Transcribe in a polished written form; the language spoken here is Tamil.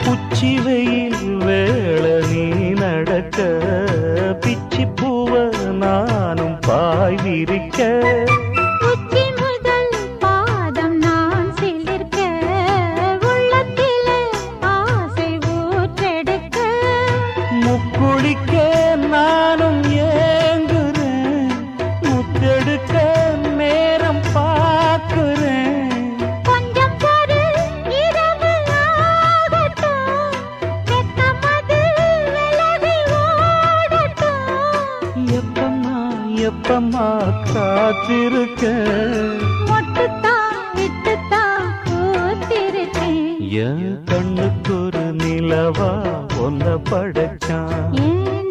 உச்சி வெயில் வேள நீ நடக்க பிச்சி பூவ நானும் பாய் விரிக்க உச்சி முதல் பாதம் நான் சிலிர்க்க உள்ளத்திலே ஆசை ஊற்றெடுக்க முக்குளிக்க நானும் ஏங்குறேன் முத்தெடுக்க நேரம் பார்க்கிறேன் கொஞ்சம் பொறு இரவு ஆகட்டும் வெக்கமது விலகி ஓடட்டும் எப்பம்மா காத்திருக்க மொட்டுத்தான் விட்டுத்தான் கூத்திருக்கேன் என் கண்ணுக்கு ஒரு நிலவா ஒன்ன படைச்சான் ஏன்